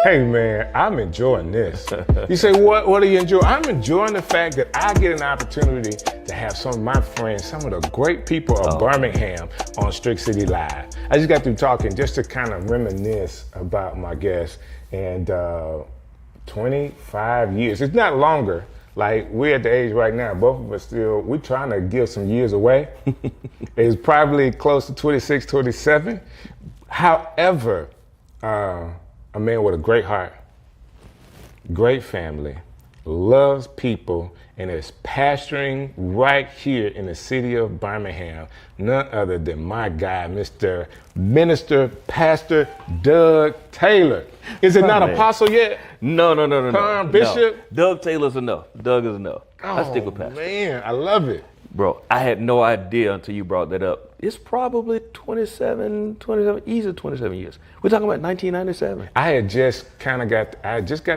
Hey man, I'm enjoying this. You say, what are you enjoying? I'm enjoying the fact that I get an opportunity to have some of my friends, some of the great people of Birmingham on Strick City Live. I just got through talking just to kind of reminisce about my guests, and 25 years, it's not longer. Like, we're at the age right now, both of us still, we're trying to give some years away. It's probably close to 26, 27. However, a man with a great heart, great family, loves people, and is pastoring right here in the city of Birmingham. None other than my guy, Mr. Minister, Pastor Doug Taylor. Is it not apostle yet? No. Bishop? No. Doug Taylor's enough. Doug is enough. I stick with pastor. Man, I love it. Bro, I had no idea until you brought that up. It's probably 27, easy 27 years. We're talking about 1997. I just got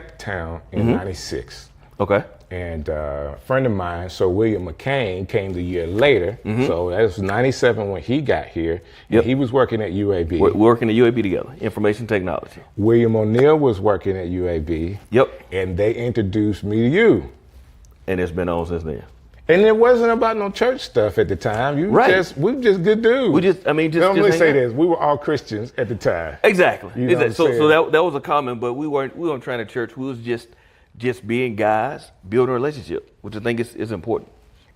to town in 96. Okay. And a friend of mine, so William McCain, came the year later. So that was 97 when he got here. Yep. He was working at UAB. We're working at UAB together, information technology. William O'Neill was working at UAB. Yep. And they introduced me to you. And it's been on since then. And it wasn't about no church stuff at the time. We were just good dudes. Let me say this. We were all Christians at the time. Exactly. You know so that was a comment, but we weren't trying to church. We was just being guys, building a relationship, which I think is important.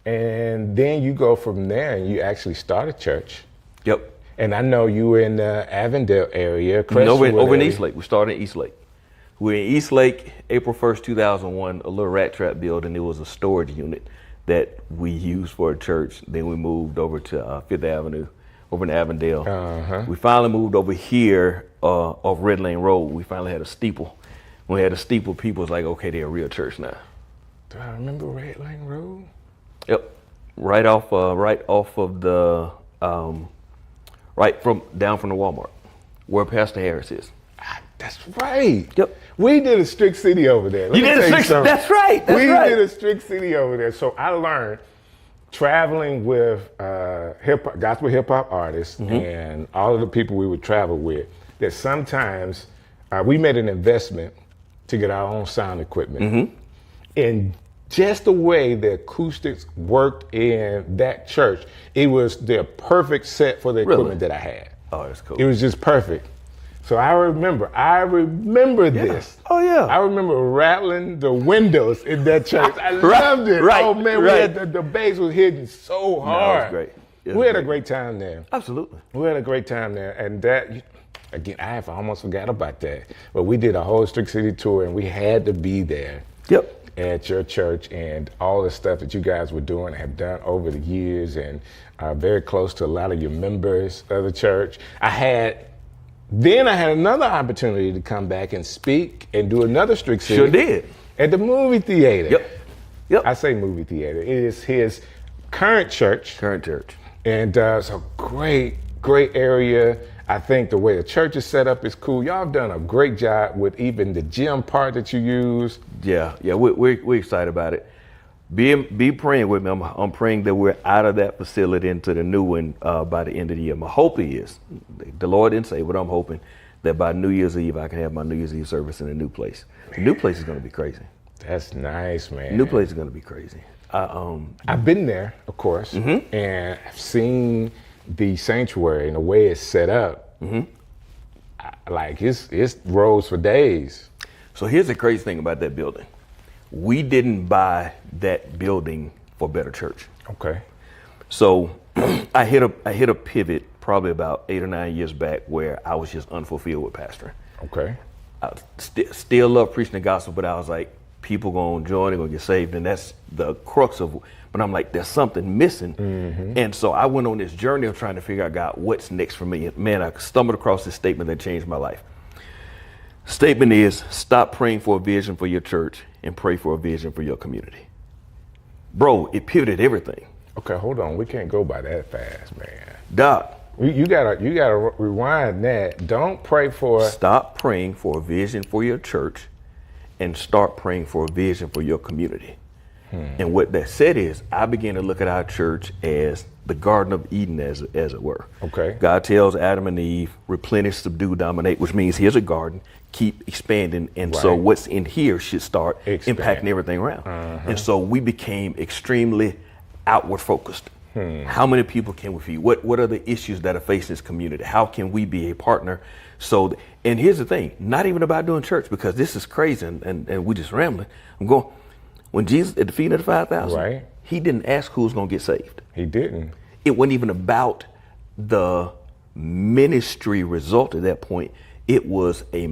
And then you go from there and you actually start a church. Yep. And I know you were in the Avondale area. Over in East Lake. We started in East Lake. We were in East Lake, April 1st, 2001, a little rat trap building. It was a storage unit that we used for a church. Then we moved over to Fifth Avenue, over in Avondale. We finally moved over here off Red Lane Road. We finally had a steeple. When we had a steeple, people was like, okay, they're a real church now. Do I remember Red Lane Road? Yep, right off of the, down from the Walmart, where Pastor Harris is. That's right. Yep. We did a Strick City over there. You did a Strick City? That's right. We did a Strick City over there. So I learned traveling with gospel hip hop artists and all of the people we would travel with, that sometimes we made an investment to get our own sound equipment. And just the way the acoustics worked in that church, it was the perfect set for the equipment that I had. Oh, that's cool. It was just perfect. So I remember this. Oh yeah. I remember rattling the windows in that church. I loved it. Right. Oh man, we had the bass was hitting so hard. No, it was great. We had a great time there. Absolutely. We had a great time there, and that, again, I almost forgot about that. But we did a whole Strick City tour, and we had to be there. Yep. At your church, and all the stuff that you guys were doing, have done over the years, and very close to a lot of your members of the church. Then I had another opportunity to come back and speak and do another Strick City. Sure did. At the movie theater. Yep. I say movie theater. It is his current church. And it's a great area. I think the way the church is set up is cool. Y'all have done a great job with even the gym part that you use. Yeah, we're excited about it. Be praying with me. I'm praying that we're out of that facility into the new one by the end of the year. My hope is, the Lord didn't say, but I'm hoping that by New Year's Eve, I can have my New Year's Eve service in a new place. The new place is going to be crazy. That's nice, man. New place is going to be crazy. I've been there, of course, and I've seen the sanctuary and the way it's set up. Like, it's rows for days. So here's the crazy thing about that building. We didn't buy that building for Better Church. Okay. So I hit a pivot probably about 8 or 9 years back where I was just unfulfilled with pastoring. Okay. I still love preaching the gospel, but I was like, people gonna join, they're gonna get saved, and that's the crux of it. But I'm like, there's something missing. And so I went on this journey of trying to figure out, God, what's next for me? And man, I stumbled across this statement that changed my life. Statement is, stop praying for a vision for your church and pray for a vision for your community. Bro, it pivoted everything. Okay, hold on. We can't go by that fast, man. Doc. You gotta rewind that. Don't pray for... Stop praying for a vision for your church and start praying for a vision for your community. And what that said is, I began to look at our church as the Garden of Eden, as it were. Okay. God tells Adam and Eve, replenish, subdue, dominate, which means here's a garden, keep expanding. And so what's in here should start impacting everything around. And so we became extremely outward focused. How many people can we feed? What are the issues that are facing this community? How can we be a partner? So, and here's the thing, not even about doing church, because this is crazy and we just rambling. I'm going, when Jesus at the feeding of the 5,000, he didn't ask who was going to get saved. He didn't. It wasn't even about the ministry result at that point. It was a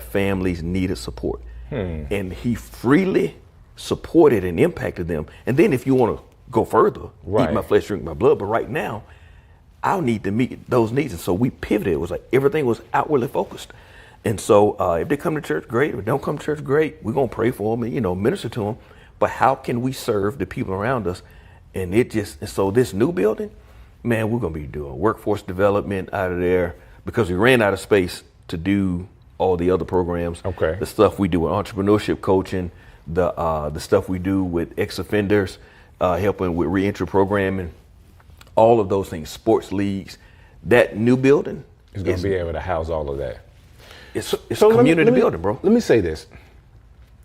family's needed support. And he freely supported and impacted them. And then if you want to go further, eat my flesh, drink my blood. But right now, I'll need to meet those needs. And so we pivoted. It was like everything was outwardly focused. And so if they come to church, great. If they don't come to church, great. We're going to pray for them and, minister to them. But how can we serve the people around us? And so this new building, man, we're going to be doing workforce development out of there, because we ran out of space to do all the other programs. Okay. The stuff we do with entrepreneurship coaching, the stuff we do with ex-offenders, helping with reentry programming, all of those things, sports leagues. That new building is going to be able to house all of that. It's a community building, bro. Let me say this.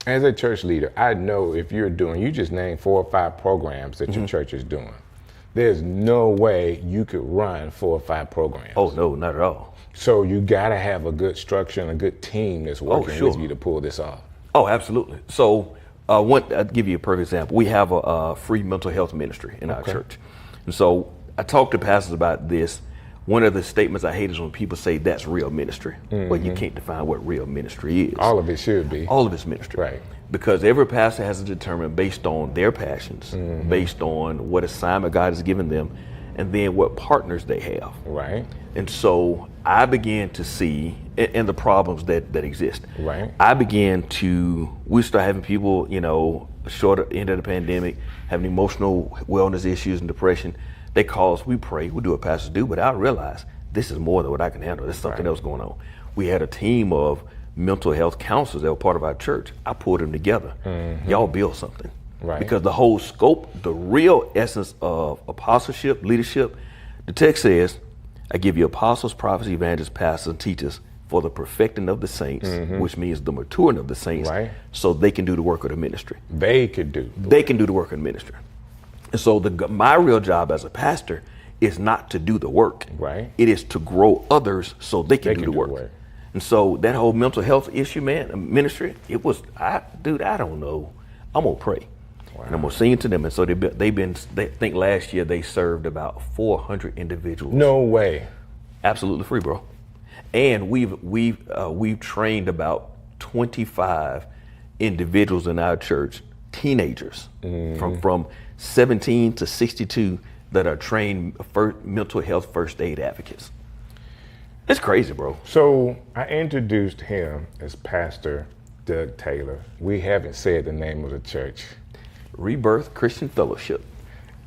As a church leader, I know if you just named 4 or 5 programs that your church is doing. There's no way you could run 4 or 5 programs. Oh, no, not at all. So you got to have a good structure and a good team that's working with you to pull this off. Oh, absolutely. So I'll give you a perfect example. We have a free mental health ministry in our church. And so I talk to pastors about this. One of the statements I hate is when people say that's real ministry. Well, you can't define what real ministry is. All of it should be. All of it's ministry. Right. Because every pastor has to determine based on their passions, based on what assignment God has given them, and then what partners they have. Right. And so I began to see, and the problems that exist. Right. We start having people, short end of the pandemic, having emotional wellness issues and depression. They call us, we pray, we do what pastors do, but I realize this is more than what I can handle. There's something else going on. We had a team of mental health counselors that were part of our church. I pulled them together. Y'all build something. Right. Because the whole scope, the real essence of apostleship, leadership, the text says, I give you apostles, prophets, evangelists, pastors, and teachers for the perfecting of the saints, which means the maturing of the saints, so they can do the work of the ministry. They can do the work of the ministry. And so my real job as a pastor is not to do the work. Right. It is to grow others so they can do the work. And so that whole mental health issue, man, ministry, I don't know. I'm going to pray. Wow. And I'm going to sing to them. And so they think last year they served about 400 individuals. No way. Absolutely free, bro. And we've trained about 25 individuals in our church, teenagers from 17 to 62 that are trained mental health first aid advocates. It's crazy, bro. So I introduced him as Pastor Doug Taylor. We haven't said the name of the church. Rebirth Christian Fellowship.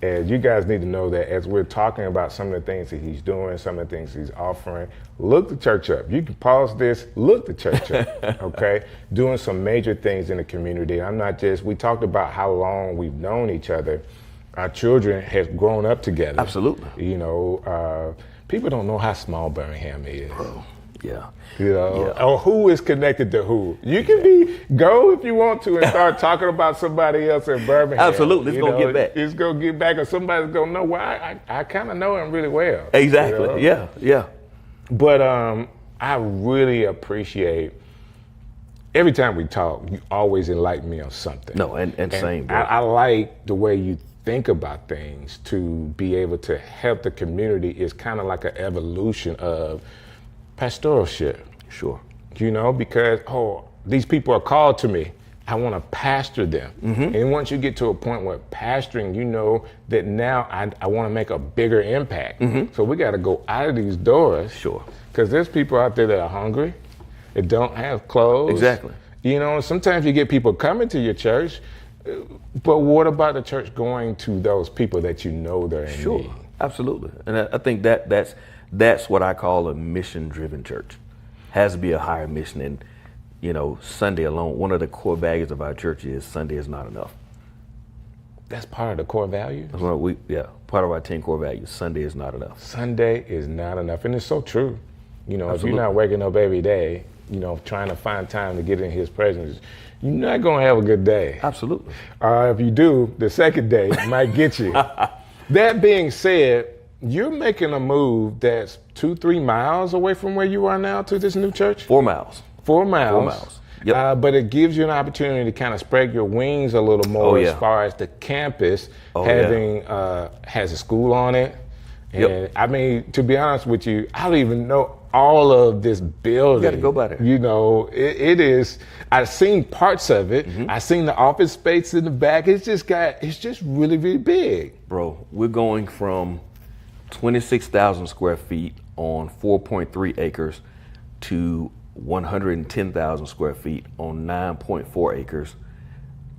And you guys need to know that as we're talking about some of the things that he's doing, some of the things he's offering, look the church up. You can pause this, look the church up, okay? Doing some major things in the community. We talked about how long we've known each other. Our children have grown up together. Absolutely. People don't know how small Birmingham is. Bro. Yeah. Or who is connected to who. You can go if you want to and start talking about somebody else in Birmingham. Absolutely, it's going to get back. It's going to get back, or somebody's going to know why. I kind of know him really well. Exactly, yeah. But I really appreciate, every time we talk, you always enlighten me on something. No, and same, bro. I like the way you think about things to be able to help the community. Is kind of like an evolution of pastoralship. Sure. Because, these people are called to me. I want to pastor them. And once you get to a point where pastoring, you know that now I want to make a bigger impact. So we got to go out of these doors. Sure. Because there's people out there that are hungry, that don't have clothes. Exactly. Sometimes you get people coming to your church, but what about the church going to those people that you know they're in need? Absolutely. And I think that's what I call a mission-driven church. Has to be a higher mission. And, Sunday alone, one of the core values of our church is Sunday is not enough. That's part of the core value. That's what part of our 10 core values. Sunday is not enough. Sunday is not enough, and it's so true. You know, Absolutely. if you're not waking up every day, you know, trying to find time to get in His presence, you're not gonna have a good day. Absolutely. If you do, the second day might get you. That being said, you're making a move that's 2-3 miles away from where you are now to this new church. 4 miles. 4 miles. 4 miles. Yep. But it gives you an opportunity to kind of spread your wings a little more as far as the campus has a school on it. And I mean, to be honest with you, I don't even know all of this building. You got to go by there. You know, it is. I've seen parts of it. I've seen the office space in the back. It's just really, really big. Bro, we're going from 26,000 square feet on 4.3 acres to 110,000 square feet on 9.4 acres,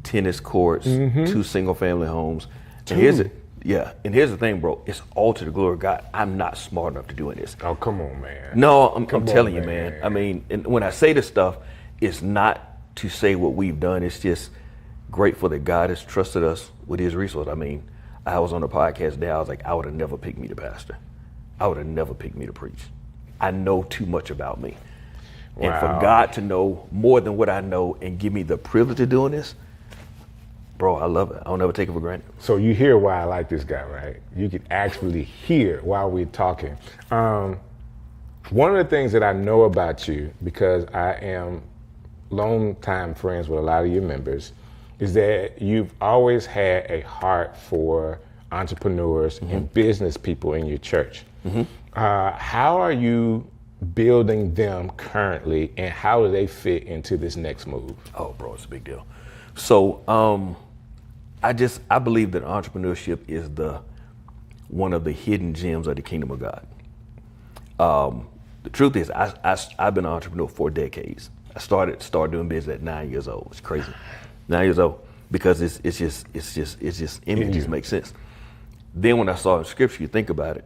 tennis courts, 2 single family homes. And here's the thing, bro. It's all to the glory of God. I'm not smart enough to do this. Oh, come on, man. No, I'm telling you, man. I mean, and when I say this stuff, it's not to say what we've done. It's just grateful that God has trusted us with His resource. I mean, I was on a podcast today. I was like, I would have never picked me to pastor. I would have never picked me to preach. I know too much about me. Wow. And for God to know more than what I know and give me the privilege of doing this, bro, I love it. I'll never take it for granted. So you hear why I like this guy, right? You can actually hear while we're talking. One of the things that I know about you, because I am long-time friends with a lot of your members, is that you've always had a heart for entrepreneurs and business people in your church. How are you building them currently, and how do they fit into this next move? Oh, bro, it's a big deal. So I believe that entrepreneurship is one of the hidden gems of the kingdom of God. The truth is, I've been an entrepreneur for decades. I started doing business at 9 years old. It's crazy, 9 years old, because it's just images make sense. Then when I saw in Scripture, you think about it,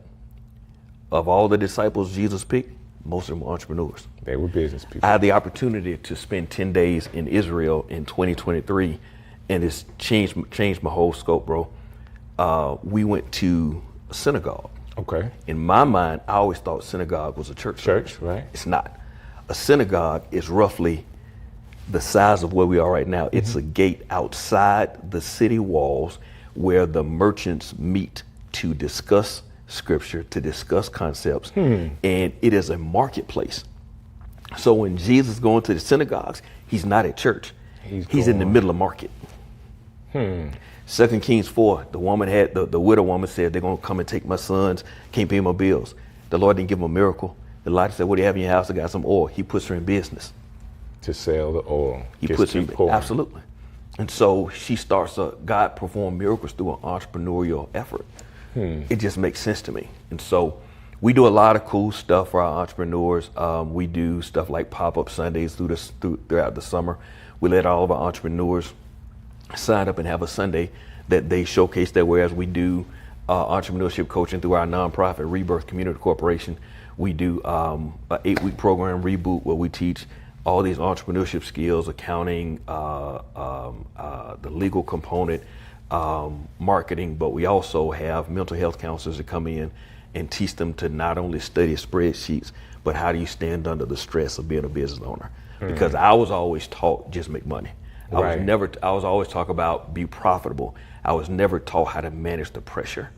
of all the disciples Jesus picked, most of them were entrepreneurs. They were business people. I had the opportunity to spend 10 days in Israel in 2023, and it's changed my whole scope, bro. We went to a synagogue. Okay. In my mind, I always thought synagogue was a church. Church, right? It's not. A synagogue is roughly the size of where we are right now. It's a gate outside the city walls where the merchants meet to discuss scripture, to discuss concepts, and it is a marketplace. So when Jesus is going to the synagogues, he's not at church. He's in the middle of market. 2 Kings 4, the woman had, the widow woman said, they're going to come and take my sons, can't pay my bills. The Lord didn't give him a miracle. Elijah said, what do you have in your house? I got some oil. He puts her in business. To sell the oil. He puts her in business. Absolutely. And so she starts, God performed miracles through an entrepreneurial effort. It just makes sense to me. And so we do a lot of cool stuff for our entrepreneurs. We do stuff like pop-up Sundays throughout the summer. We let all of our entrepreneurs sign up and have a Sunday that they showcase their wares. We do entrepreneurship coaching through our nonprofit, Rebirth Community Corporation. We do an 8-week program, Reboot, where we teach all these entrepreneurship skills, accounting, the legal component, marketing, but we also have mental health counselors that come in and teach them to not only study spreadsheets, but how do you stand under the stress of being a business owner? Because I was always taught just make money. I was always taught about be profitable. I was never taught how to manage the pressure.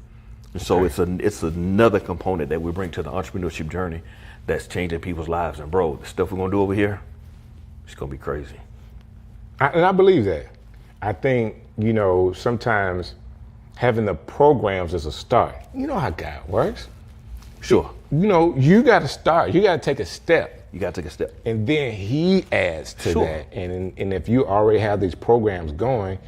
And so it's another component that we bring to the entrepreneurship journey that's changing people's lives. And bro, the stuff we're gonna do over here, it's gonna be crazy. And I believe that. I think, you know, sometimes having the programs as a start, you know how God works. Sure. You know, you got to start. You got to take a step. You got to take a step. And then he adds to that. And if you already have these programs going,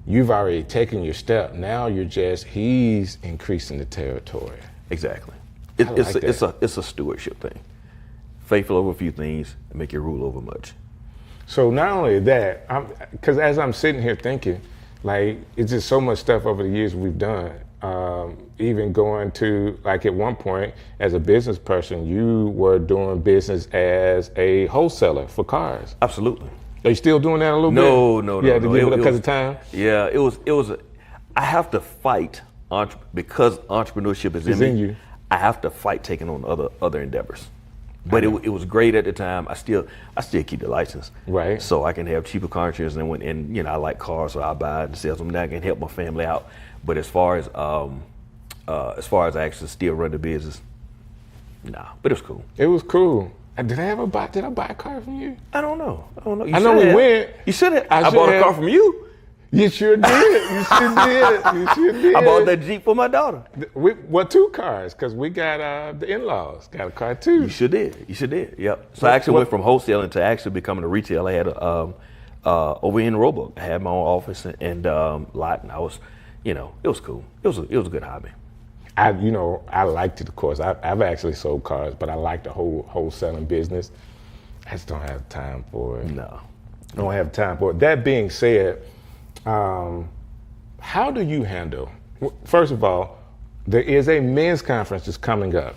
you've already taken your step. Now he's increasing the territory. Exactly. It's a stewardship thing. Faithful over a few things and make you rule over much. So not only that, because as I'm sitting here thinking, like, it's just so much stuff over the years we've done. Even going to, like, at one point, as a business person, you were doing business as a wholesaler for cars. Absolutely. Are you still doing that a little bit? No. You had to give it up because of time? Yeah, it was. I have to fight because entrepreneurship is in me. You. I have to fight taking on other endeavors. But it was great at the time. I still keep the license, right? So I can have cheaper car insurance, and I like cars, so I buy it and sell them. That I can help my family out. But as far as I actually still run the business, nah. But it was cool. It was cool. Did I buy a car from you? I don't know. I know we went. You should have. I bought a car from you. You sure did. You sure did. You sure did. I bought that Jeep for my daughter. Well, 2 cars, because we got the in-laws got a car too. You sure did. Yep. So I actually went from wholesaling to actually becoming a retailer. I had over in Roebuck, I had my own office and lot, and I was, it was cool. It was a good hobby. I liked it, of course. I've actually sold cars, but I like the whole wholesaling business. I just don't have time for it. No. I don't have time for it. That being said, how do you handle, first of all, there is a men's conference that's coming up,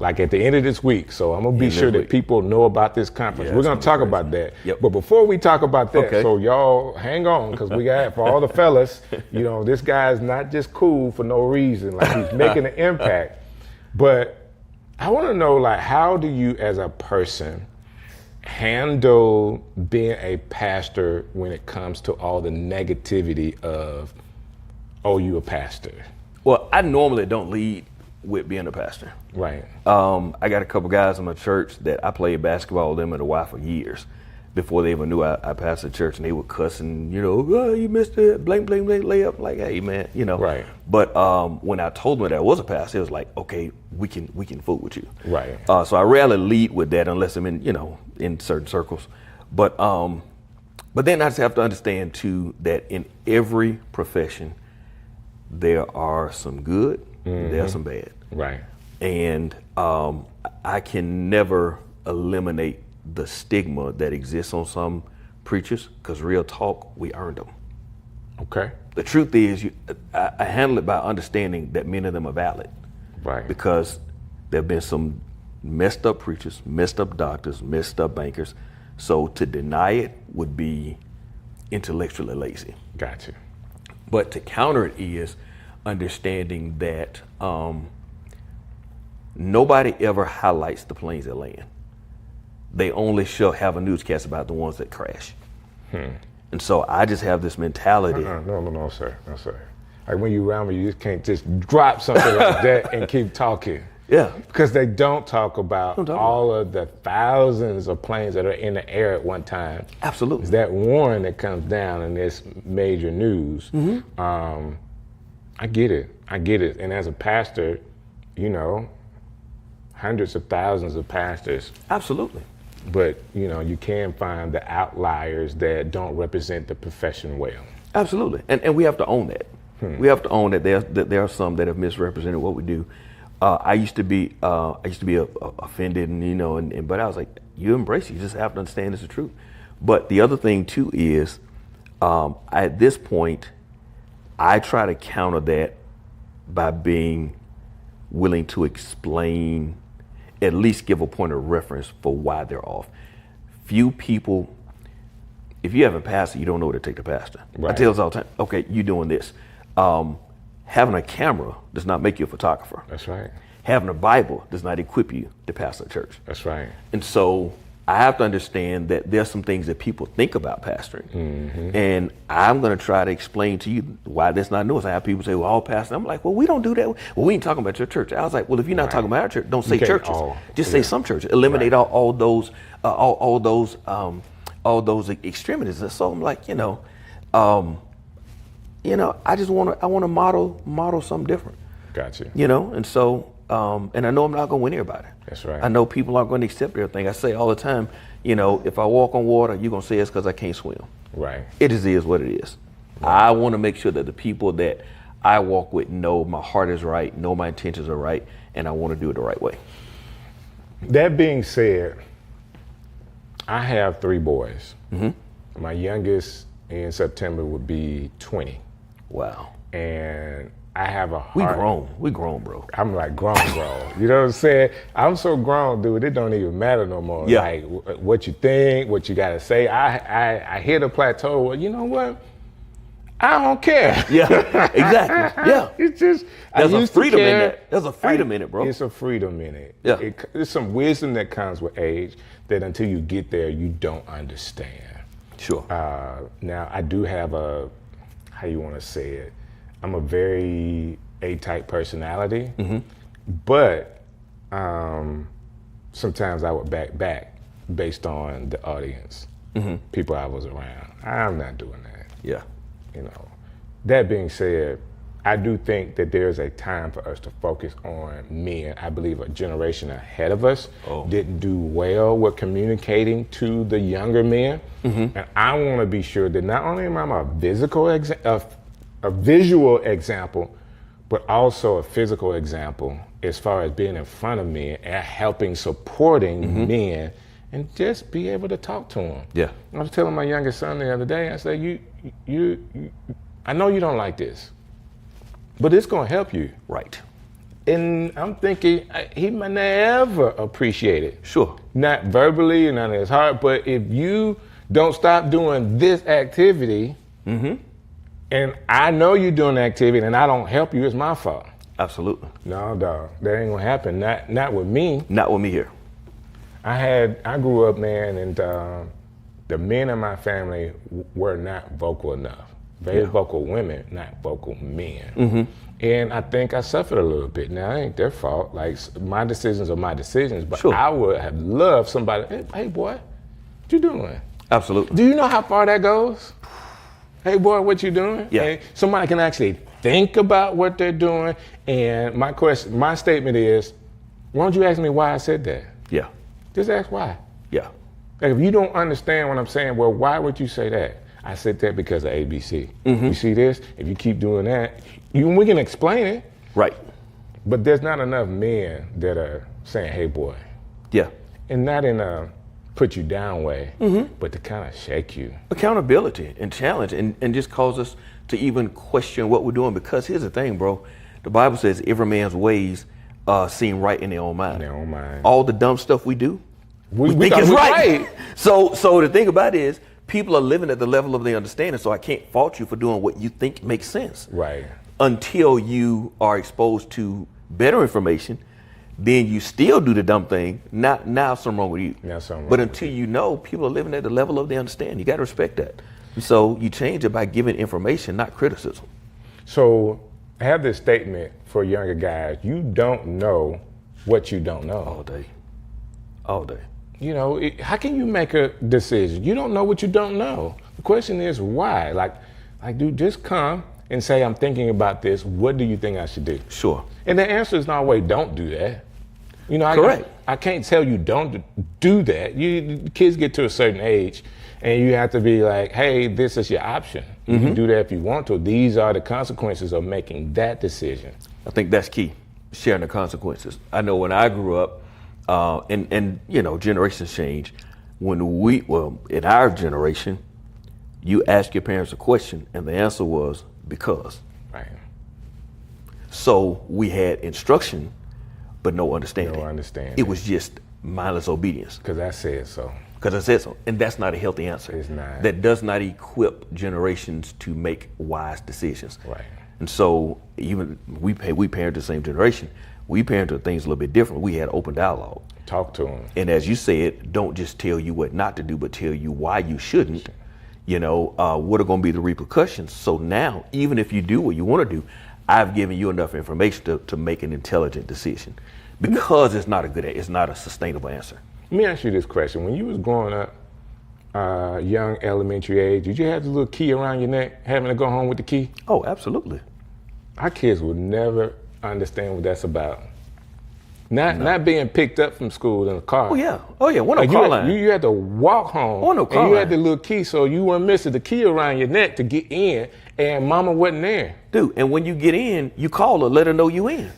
like at the end of this week. So I'm gonna be sure that people know about this conference. We're gonna talk about that. Yep. But before we talk about that, so y'all hang on, because we got, for all the fellas, this guy's not just cool for no reason. Like, he's making an impact. But I wanna know, like, how do you as a person handle being a pastor when it comes to all the negativity of, oh, you a pastor? Well, I normally don't lead with being a pastor. Right. I got a couple guys in my church that I played basketball with them and a wife for years before they even knew I pastored church, and they were cussing, oh, you missed it, blank, blank, blank, layup. Like, hey, man, Right. But when I told them that I was a pastor, it was like, okay, we can fool with you. Right. So I rarely lead with that unless I'm in certain circles. But then I just have to understand too that in every profession there are some good, there are some bad. Right. And I can never eliminate the stigma that exists on some preachers, because real talk, we earned them. Okay. The truth is, I handle it by understanding that many of them are valid. Right. Because there have been some messed up preachers, messed up doctors, messed up bankers. So to deny it would be intellectually lazy. Gotcha. But to counter it is understanding that nobody ever highlights the planes that land. They only have a newscast about the ones that crash. And so I just have this mentality. No, sir. No, sir. Like, when you around me, you just can't just drop something like that and keep talking. Yeah. Because they don't talk about all of the thousands of planes that are in the air at one time. Absolutely. It's that one that comes down in this major news. I get it. And as a pastor, hundreds of thousands of pastors. Absolutely. But, you can find the outliers that don't represent the profession well. Absolutely. And we have to own that. We have to own that there are some that have misrepresented what we do. I used to be offended, and but I was like, you embrace it. You just have to understand it's the truth. But the other thing too is, at this point, I try to counter that by being willing to explain, at least give a point of reference for why they're off. Few people, if you haven't passed it, you don't know where to take the pastor. Right. I tell us all the time, okay, you doing this. Having a camera does not make you a photographer. That's right. Having a Bible does not equip you to pastor a church. That's right. And so I have to understand that there's some things that people think about pastoring. And I'm going to try to explain to you why that's not new. I have people say, well, all pastors. I'm like, well, we don't do that. Well, we ain't talking about your church. I was like, well, if you're not talking about our church, don't say churches. Just say some churches. Eliminate all those extremities. And so I'm like, I just want to model something different. Gotcha. And so, and I know I'm not going to win everybody. That's right. I know people aren't going to accept everything. I say all the time, if I walk on water, you're going to say it's because I can't swim. Right. It is what it is. Right. I want to make sure that the people that I walk with know my heart is right, know my intentions are right, and I want to do it the right way. That being said, I have 3 boys. My youngest in September would be 20. Wow. And I have a heart. We grown, bro. I'm like grown. You know what I'm saying? I'm so grown, dude, it don't even matter no more. Yeah. Like, what you think, what you got to say. I hit a plateau. Well, you know what? I don't care. Yeah, exactly. Yeah. It's just, There's I a used to freedom in care. that. There's a freedom in it, bro. It's a freedom in it. Yeah. There's some wisdom that comes with age that until you get there, you don't understand. Sure. Now, I do have how you want to say it, I'm a very A-type personality, but sometimes I would back based on the audience, people I was around. I'm not doing that. Yeah. You know, that being said, I do think that there's a time for us to focus on men. I believe a generation ahead of us didn't do well with communicating to the younger men. And I want to be sure that not only am I a visual example, but also a physical example as far as being in front of men and helping, supporting men, and just be able to talk to them. Yeah. I was telling my youngest son the other day, I said, you I know you don't like this, but it's gonna help you. Right. And I'm thinking he might never appreciate it. Sure. Not verbally and not in his heart, but if you don't stop doing this activity, and I know you're doing the activity and I don't help you, it's my fault. Absolutely. No, dog, that ain't gonna happen. Not with me. Not with me here. I grew up, man, and the men in my family were not vocal enough. Very vocal women, not vocal men. And I think I suffered a little bit. Now, it ain't their fault. Like, my decisions are my decisions, but I would have loved somebody, hey boy, what you doing? Absolutely. Do you know how far that goes? Hey boy, what you doing? Yeah. And somebody can actually think about what they're doing. And my statement is, why don't you ask me why I said that? Yeah. Just ask why. Yeah. Like, if you don't understand what I'm saying, well, why would you say that? I said that because of ABC. You see this? If you keep doing that, we can explain it. Right. But there's not enough men that are saying, hey boy. Yeah. And not in a put you down way, but to kind of shake you. Accountability and challenge and just cause us to even question what we're doing. Because here's the thing, bro. The Bible says every man's ways seem right in their own mind. In their own mind. All the dumb stuff we do, we think thought it's it was right. So the thing about it is, people are living at the level of their understanding, so I can't fault you for doing what you think makes sense. Right. Until you are exposed to better information, then you still do the dumb thing. Now something wrong with you. Now something wrong but with until you know, people are living at the level of their understanding. You got to respect that. And so you change it by giving information, not criticism. So I have this statement for younger guys. You don't know what you don't know. All day. All day. You know, how can you make a decision? You don't know what you don't know. The question is why? Like, dude, just come and say, I'm thinking about this. What do you think I should do? Sure. And the answer is not always don't do that. You know, Correct. I can't tell you don't do that. Kids get to a certain age and you have to be like, hey, this is your option. You can do that if you want to. These are the consequences of making that decision. I think that's key, sharing the consequences. I know when I grew up, and you know, generations change. In our generation, you ask your parents a question and the answer was because. Right. So we had instruction, but no understanding. No understanding. It was just mindless obedience. Because I said so. Because I said so. And that's not a healthy answer. It's not. That does not equip generations to make wise decisions. Right. And so even we parent the same generation. We parented things a little bit different. We had open dialogue. Talk to them. And as you said, don't just tell you what not to do, but tell you why you shouldn't. You know, what are going to be the repercussions? So now, even if you do what you want to do, I've given you enough information to make an intelligent decision, because it's not a sustainable answer. Let me ask you this question. When you was growing up, young elementary age, did you have the little key around your neck, having to go home with the key? Oh, absolutely. Our kids would never understand what that's about. Not being picked up from school in a car. Oh yeah. One Like car line. you had to walk home. On no car and you line. had the little key, so you weren't missing the key around your neck to get in, and mama wasn't there. Dude, and when you get in, you call her, let her know you in.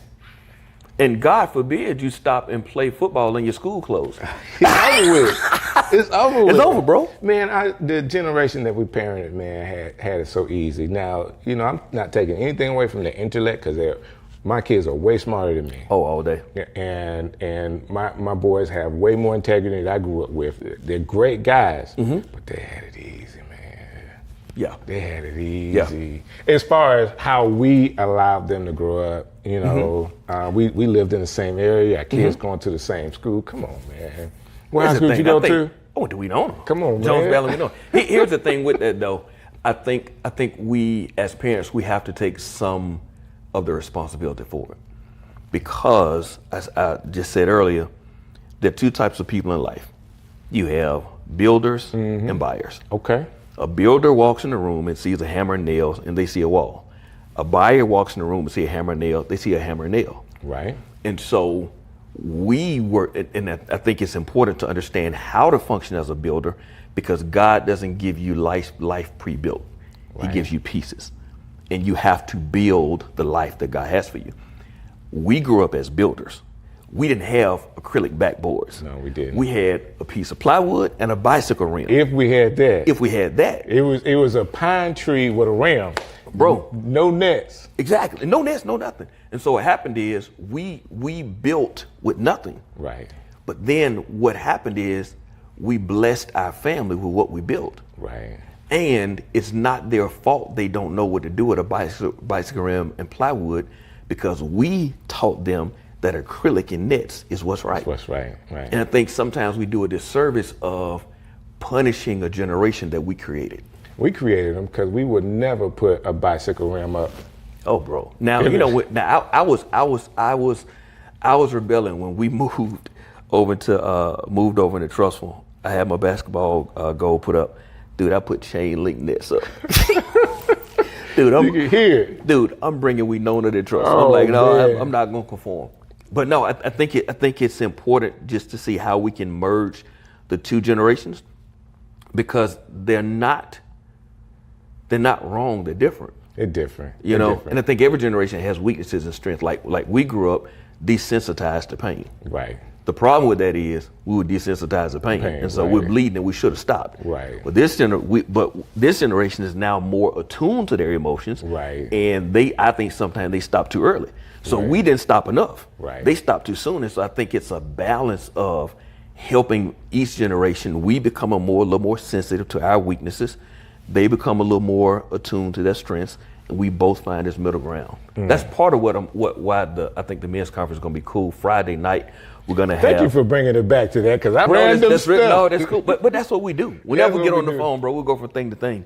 And God forbid you stop and play football in your school clothes. It's over with. It's over with. It's over, bro. Man, the generation that we parented, man, had it so easy. Now, you know, I'm not taking anything away from their intellect, because my kids are way smarter than me. Oh, all day. And my boys have way more integrity than I grew up with. They're great guys, but they had it easy, man. Yeah. They had it easy. As far as how we allowed them to grow up, you know, we lived in the same area. Our kids going to the same school. Come on, man. What high school did you go to? Oh, do we know? Come on, Jones man. Valley, we know. Here's the thing with that, though. I think we, as parents, we have to take some of the responsibility for it. Because, as I just said earlier, there are two types of people in life. You have builders and buyers. Okay. A builder walks in the room and sees a hammer and nails, and they see a wall. A buyer walks in the room and see a hammer and nail, they see a hammer and nail. Right. And so we were, and I think it's important to understand how to function as a builder, because God doesn't give you life pre-built. Right. He gives you pieces, and you have to build the life that God has for you. We grew up as builders. We didn't have acrylic backboards. No, we didn't. We had a piece of plywood and a bicycle rim. If we had that. If we had that. It was a pine tree with a rim. Bro. No nets. Exactly. No nets, no nothing. And so what happened is we built with nothing. Right. But then what happened is we blessed our family with what we built. Right. And it's not their fault they don't know what to do with a bicycle rim and plywood, because we taught them that acrylic and nets is what's right. That's what's right. Right. And I think sometimes we do a disservice of punishing a generation that we created. We created them because we would never put a bicycle rim up. Oh, bro. Now you know what? Now I was rebelling when we moved over into Trustful. I had my basketball goal put up. Dude, I put chain link nets up. Dude, you can hear it. Dude, I'm bringing Winona to Trustful. Oh, I'm like, no, man. I'm not gonna conform. But no, I think it's important just to see how we can merge the two generations, because they're not wrong. They're different. They're different. You They're know, different. and I think every generation has weaknesses and strengths. Like we grew up desensitized to pain. Right. The problem with that is we were desensitized to pain, and so right. we're bleeding and we should have stopped. Right. But this generation is now more attuned to their emotions. Right. And I think sometimes they stop too early. So Right. we didn't stop enough. Right. They stopped too soon, and so I think it's a balance of helping each generation. We become a little more sensitive to our weaknesses. They become a little more attuned to their strengths, and we both find this middle ground. That's part of why I think the men's conference is going to be cool. Friday night, we're going to have. Thank you for bringing it back to that, because I random that's stuff. No, that's cool. But that's what we do. Whenever we That's get what on we the do. phone, bro, we'll go from thing to thing.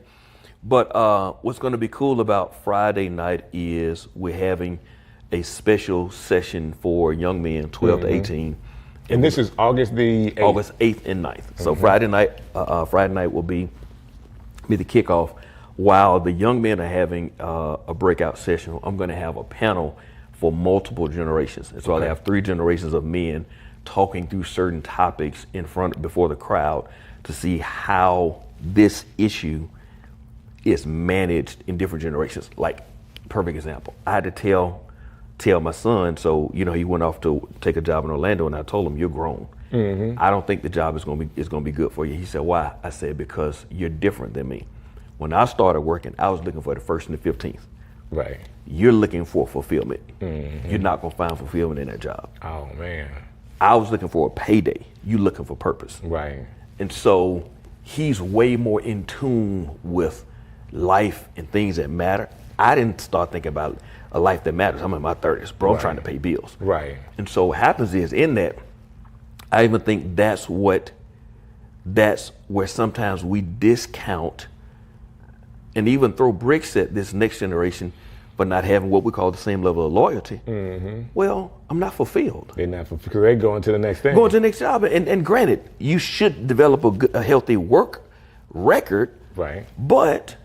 But what's going to be cool about Friday night is we're having a special session for young men, 12 to 18. And this is August the 8th. August 8th and 9th. So Friday night will be the kickoff. While the young men are having a breakout session, I'm going to have a panel for multiple generations. And so I'll have 3 generations of men talking through certain topics before the crowd to see how this issue is managed in different generations. Like, perfect example, I had to tell my son, so he went off to take a job in Orlando, and I told him, you're grown. I don't think the job is going to be good for you. He said, why? I said, because you're different than me. When I started working, I was looking for the 1st and the 15th. Right. You're looking for fulfillment. You're not going to find fulfillment in that job. Oh, man. I was looking for a payday. You looking for purpose. Right. And so he's way more in tune with life and things that matter. I didn't start thinking about a life that matters. I'm in my 30s, bro. I'm trying to pay bills. Right. And so what happens is, in that, I even think that's where sometimes we discount and even throw bricks at this next generation for not having what we call the same level of loyalty. Well, I'm not fulfilled. They're not, because they going to the next thing. Going to the next job. And granted, you should develop a healthy work record. Right. But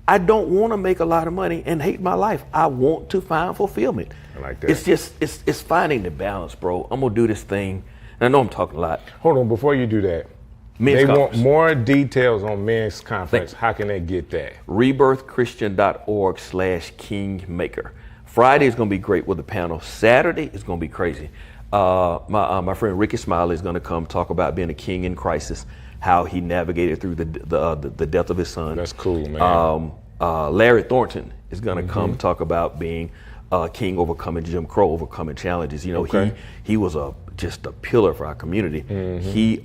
I don't want to make a lot of money and hate my life. I want to find fulfillment. I like that. It's just, it's finding the balance, bro. I'm going to do this thing. And I know I'm talking a lot. Hold on, before you do that. Men's they conference. want more details on men's conference. How can they get that? rebirthchristian.org/kingmaker. Friday is going to be great with the panel. Saturday is going to be crazy. My friend Ricky Smiley is going to come talk about being a king in crisis, how he navigated through the death of his son. That's cool, man. Larry Thornton is going to come talk about being king, overcoming Jim Crow, overcoming challenges. Okay. He was just a pillar for our community. He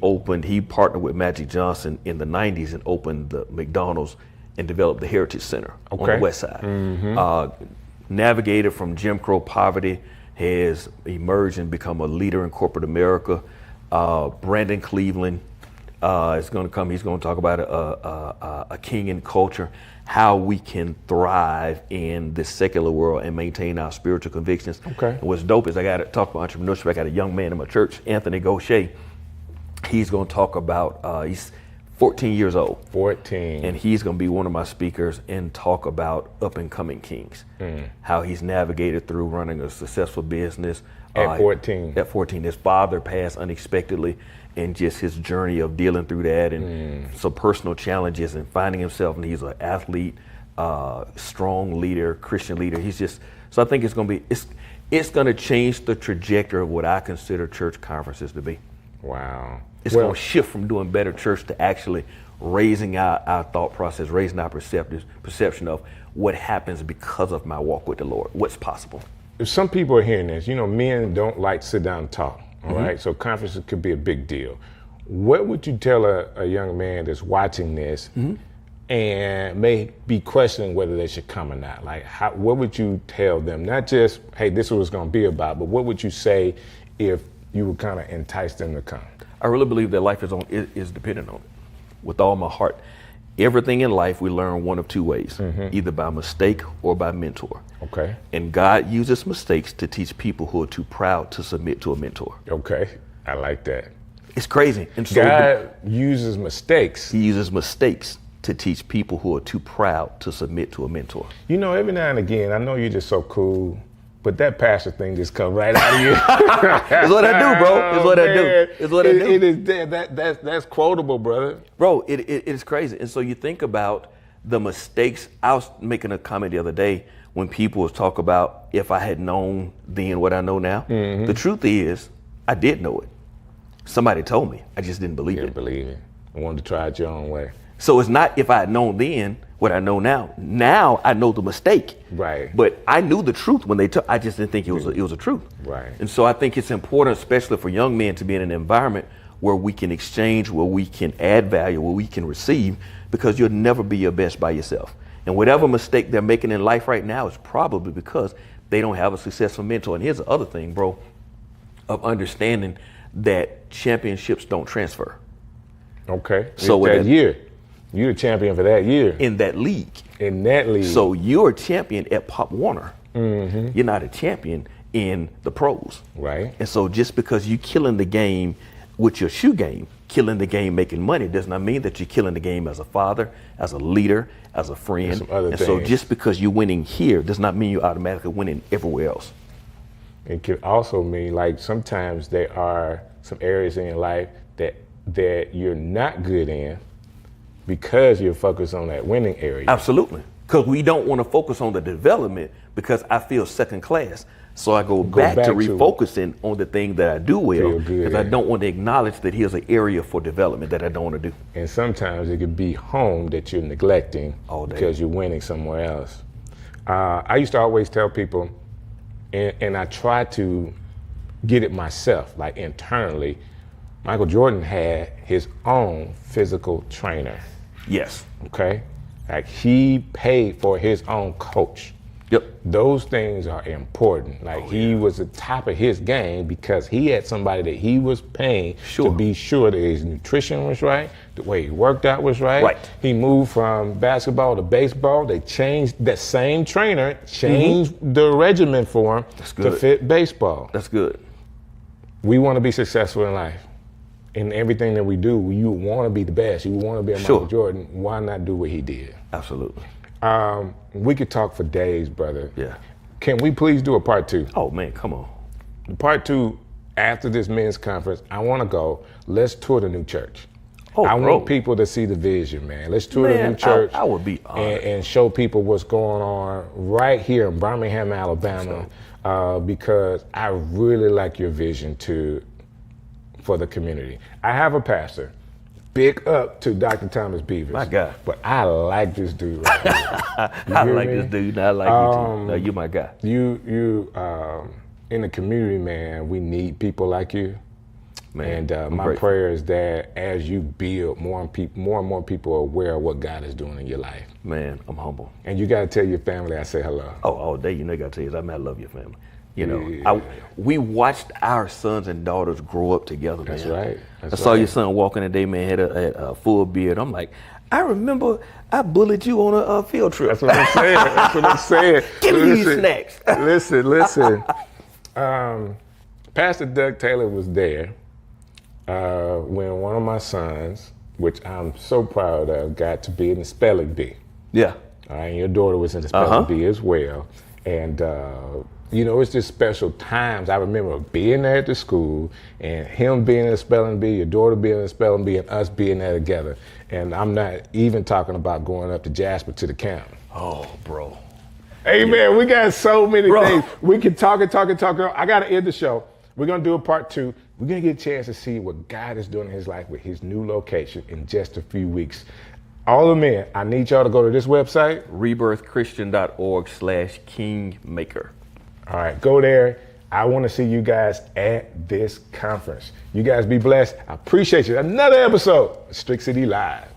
partnered with Magic Johnson in the 90s and opened the McDonald's and developed the Heritage Center on Okay. the west side. Navigated from Jim Crow poverty, has emerged and become a leader in corporate America. Brandon Cleveland is going to come. He's going to talk about a king in culture, how we can thrive in this secular world and maintain our spiritual convictions. Okay. And what's dope is I got to talk about entrepreneurship. I got a young man in my church, Anthony Gaucher. He's going to talk about, he's 14 years old. 14. And he's going to be one of my speakers and talk about up and coming kings, how he's navigated through running a successful business. At 14. At 14. His father passed unexpectedly, and just his journey of dealing through that and some personal challenges and finding himself. And he's an athlete, strong leader, Christian leader. He's just, so I think it's going to be, it's going to change the trajectory of what I consider church conferences to be. Wow. It's going to shift from doing better church to actually raising our thought process, raising our perception of what happens because of my walk with the Lord, what's possible. If some people are hearing this, men don't like to sit down and talk, all right? So conferences could be a big deal. What would you tell a young man that's watching this and may be questioning whether they should come or not? Like, what would you tell them? Not just, hey, this is what it's going to be about, but what would you say if you would kind of entice them to come? I really believe that life is dependent on it with all my heart. Everything in life we learn one of two ways, either by mistake or by mentor. Okay. And God uses mistakes to teach people who are too proud to submit to a mentor. Okay. I like that. It's crazy. And so God uses mistakes. He uses mistakes to teach people who are too proud to submit to a mentor. Every now and again, I know you're just so cool, but that pastor thing just comes right out of you. It's what I do, bro. It's what I do. It's what I do. It is that's quotable, brother. Bro, it is crazy. And so you think about the mistakes. I was making a comment the other day when people talk about if I had known then what I know now. The truth is, I did know it. Somebody told me. I just didn't believe Didn't it. believe it. I wanted to try it your own way. So it's not if I had known then what I know now. Now I know the mistake. Right. But I knew the truth when they took. I just didn't think it was a truth. Right. And so I think it's important, especially for young men, to be in an environment where we can exchange, where we can add value, where we can receive, because you'll never be your best by yourself. And whatever mistake they're making in life right now is probably because they don't have a successful mentor. And here's the other thing, bro, of understanding that championships don't transfer. Okay. So that year, you're the champion for that year. In that league. In that league. So you're a champion at Pop Warner. You're not a champion in the pros. Right. And so just because you're killing the game with your shoe game, killing the game making money, does not mean that you're killing the game as a father, as a leader, as a friend. Some other and so things. just because you're winning here does not mean you're automatically winning everywhere else. It could also mean, like, sometimes there are some areas in your life that you're not good in because you're focused on that winning area. Absolutely. Because we don't want to focus on the development because I feel second class. So I go back to refocusing on the thing that I do well, because I don't want to acknowledge that here's an area for development that I don't want to do. And sometimes it could be home that you're neglecting All day. because you're winning somewhere else. I used to always tell people, and I try to get it myself, like internally, Michael Jordan had his own physical trainer, Yes. okay? Like, he paid for his own coach. Yep. Those things are important. Like, he was at the top of his game because he had somebody that he was paying to be sure that his nutrition was right, the way he worked out was right. Right. He moved from basketball to baseball. They changed, that same trainer changed the regimen for him to fit baseball. That's good. We want to be successful in life. In everything that we do, you want to be the best. You want to be a Michael Jordan. Why not do what he did? Absolutely. We could talk for days, brother. Yeah. Can we please do a part 2? Oh, man, come on. Part 2, after this men's conference, I want to go. Let's tour the new church. Oh, I bro. want people to see the vision, man. Let's tour the Man, new church. I would be honored. and show people what's going on right here in Birmingham, Alabama, because I really like your vision for the community. I have a pastor. Big up to Dr. Thomas Beavers. My God. But I like this dude right here. I like this dude. I like you too. No, you're my guy. You in the community, man, we need people like you. Man, And my grateful. prayer is that as you build, more and more people are aware of what God is doing in your life. Man, I'm humble. And you got to tell your family I say hello. Oh, all day, you know, I gotta tell you, I love your family. You know, Yeah. we watched our sons and daughters grow up together, man. That's right. I saw your son walking today, man, had a full beard. I'm like, I remember I bullied you on a field trip. That's what I'm saying. That's what I'm saying. Give me these snacks. Listen. Pastor Doug Taylor was there when one of my sons, which I'm so proud of, got to be in the spelling bee. Yeah. All right, and your daughter was in the spelling bee as well. And, you know, it's just special times. I remember being there at the school and him being in the spelling bee, your daughter being in the spelling bee, and us being there together. And I'm not even talking about going up to Jasper to the camp. Oh, bro. Hey, man, we got so many Bro. things. We can talk. I got to end the show. We're going to do a part 2. We're going to get a chance to see what God is doing in his life with his new location in just a few weeks. All the men, I need y'all to go to this website. rebirthchristian.org/kingmaker. All right, go there. I want to see you guys at this conference. You guys be blessed. I appreciate you. Another episode of Strick City Live.